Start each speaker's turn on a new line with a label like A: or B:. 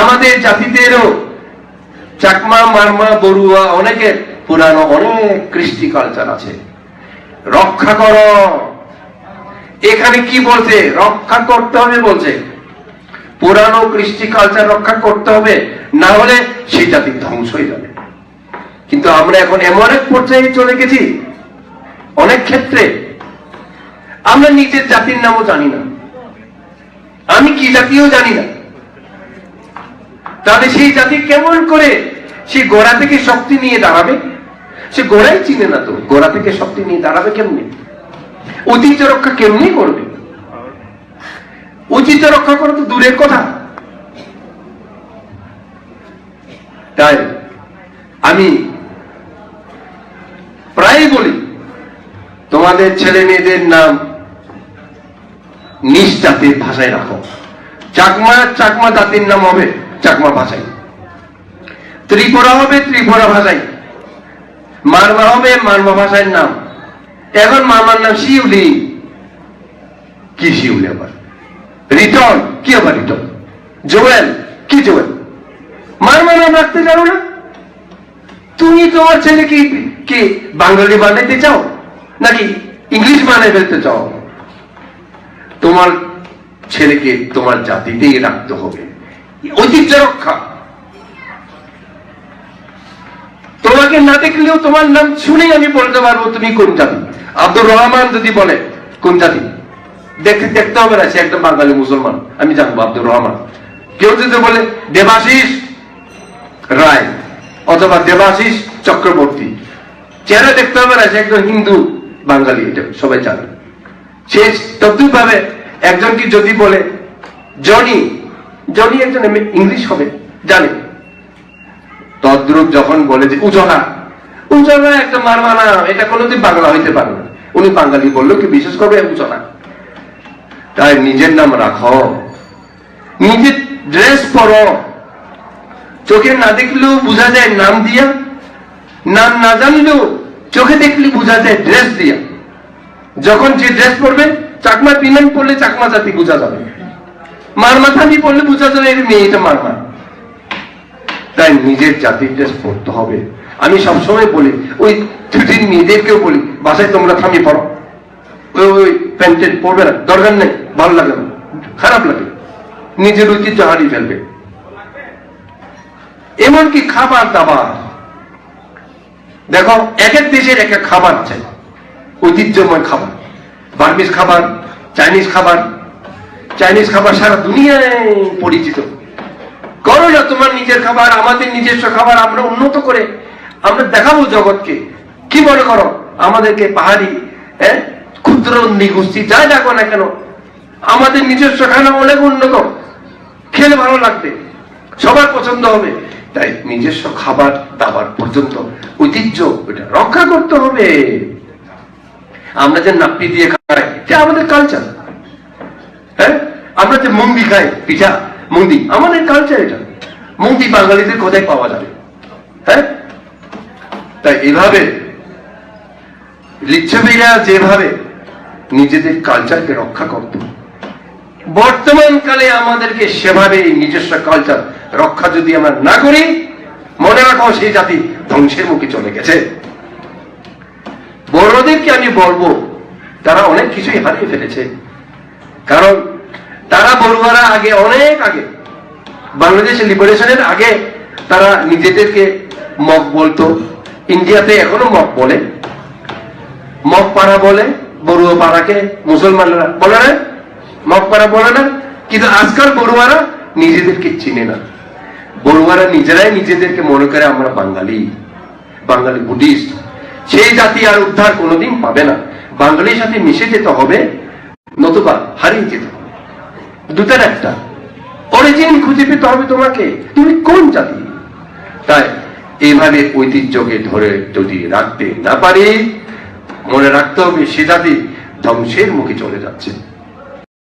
A: আমাদের জাতিদেরও চাকমা, মারমা, বড়ুয়া অনেকের পুরানো অনেক কৃষ্টি কালচার আছে, রক্ষা করো। এখানে কি বলছে? রক্ষা করতে হবে বলছে। পুরানো কৃষ্টি কালচার রক্ষা করতে হবে, না হলে সেই জাতি ধ্বংস হয়ে যাবে। কিন্তু আমরা এখন এমন এক পর্যায়ে চলে গেছি, অনেক ক্ষেত্রে আমরা নিজের জাতির নামও জানি না, আমি কি জাতিও জানি না। তাহলে সেই জাতি কেমন করে সে গোড়া থেকে শক্তি নিয়ে দাঁড়াবে? সে গোড়াই চিনে না, তো গোড়া থেকে শক্তি নিয়ে দাঁড়াবে কেমনি? ঐতিহ্য রক্ষা কেমনি করবে? ঐতিহ্য রক্ষা করা তো দূরের কথা। তাই আমি প্রায় বলি, তোমাদের ছেলে মেয়েদের নাম নিজ জাতির ভাষায় রাখো। চাকমা, চাকমা জাতির নাম হবে চাকমা ভাষায়। ত্রিপুরা হবে ত্রিপুরা ভাষায়। মারমা হবে মারমা ভাষায় নাম। এখন মারমার নাম শিউলি, কি শিউলি? আবার রিটন, কি আবার রিটন? জোয়েল, কি জোয়েল? মারমা নাম রাখতে জানো না? তুমি তোমার ছেলেকে কি বাঙালি বানাইতে চাও নাকি ইংলিশ বানাই ফেলতে চাও? তোমার ছেলেকে তোমার জাতিতেই রাখতে হবে। ঐতিহ্য রক্ষা। তোমাকে না দেখলেও তোমার নাম শুনেই আমি বলতে পারবো তুমি কোন জাতি। আব্দুর রহমান যদি বলে কোন জাতি, দেখতে হবে না সে একটা বাঙালি মুসলমান, আমি জানবো আব্দুর রহমান। কেউ যদি বলে দেবাশিস রায় অথবা দেবাশিস চক্রবর্তী, চেহারা দেখতে হবে না সে একজন হিন্দু বাঙালি, এটা সবাই জানে। সে তদ্রুপ ভাবে একজন কি যদি বলে জনি, জনি একজন ইংলিশ হবে, জানে। তদ্রুপ যখন বলে যে উজলা, উজলা একটা মারমা নাম, এটা কোনোদিন বাংলা হইতে পারে না। উনি বাঙালি বললেও কি বিশেষ করবে উজলা? তাই নিজের নাম রাখো, নিজের ড্রেস পরো। চোখে না দেখলেও বোঝা যায় নাম দিয়া, নাম না জানলেও চোখে দেখলে বোঝা যায় ড্রেস দিয়া। যখন যে ড্রেস পরবে, চাকমা পিনান পরলে চাকমা জাতি বোঝা যাবে, মারমা থামি পরলে বোঝা যাবে এর মেয়েটা মারমা। তাই নিজের জাতির ড্রেস পরতে হবে। আমি সবসময় বলি, ওই ছুটির মেয়েদেরকেও বলি বাসায় তোমরা থামি পড়ো, ওই প্যান্ট পরবে না, দরকার নেই, ভালো লাগে না, খারাপ লাগে, নিজের ঐতিহ্য হারিয়ে ফেলবে। এমনকি খাবার দাবার দেখো, এক এক দেশের এক এক খাবার আছে, ঐতিহ্যময় খাবার। বার্মিজ খাবার, চাইনিজ খাবার। চাইনিজ খাবার সারা দুনিয়ায় পরিচিত। করো না তোমার নিজের খাবার, আমাদের নিজস্ব খাবার আমরা উন্নত করে আমরা দেখাবো জগৎকে। কি মনে করো আমাদেরকে পাহাড়ি ক্ষুদ্র নিগোষ্ঠী যাই ডাকো না কেন, আমাদের নিজস্ব খানা অনেক উন্নত, খেলে ভালো লাগবে, সবার পছন্দ হবে। তাই নিজস্ব খাবার দাবার পর্যন্ত ঐতিহ্য ওটা রক্ষা করতে হবে। আমরা যে নাপ্পি দিয়ে খাই, এটা আমাদের কালচার। আমরা যে মুন্দি খাই, পিঠা মুন্দি, আমাদের কালচার এটা। মুন্দি বাঙালিদের কোথায় পাওয়া যাবে? তাই এভাবে লিচ্ছবিরা যেভাবে নিজেদের কালচারকে রক্ষা করত, বর্তমান কালে আমাদেরকে সেভাবে নিজস্ব কালচার রক্ষা যদি আমরা না করি, মনে রাখো সেই জাতি ধ্বংসের মুখে চলে গেছে। বড়দেরকে আমি বলবো, তারা অনেক কিছুই হারিয়ে ফেলেছে। কারণ তারা বড়ুয়ারা আগে, অনেক আগে, বাংলাদেশের লিবারেশনের আগে তারা নিজেদেরকে মগ বলতো। ইন্ডিয়াতে এখনো মগ বলে, মগ পাড়া বলে, বড়ুয়া পাড়াকে মুসলমানরা বলে না, মগ পাড়া বলে না। কিন্তু আজকাল বড়ুয়ারা নিজেদেরকে চিনে না। বড়ুয়ারা নিজেরাই নিজেদেরকে মনে করে আমরা বাঙালি, বাঙালি বুদ্ধিস্ট। সেই জাতি আর উদ্ধার কোনোদিন পাবে না। বাঙালির সাথে মিশে যেতে হবে, নতুবা হারিয়ে যেতে হবে। দুটার একটা অরিজিন খুঁজে পেতে হবে তোমাকে, তুমি কোন জাতি। তাই এইভাবে ঐতিহ্যকে ধরে যদি রাখতে না পারি, মনে রাখতে হবে সে জাতি ধ্বংসের মুখে চলে যাচ্ছে।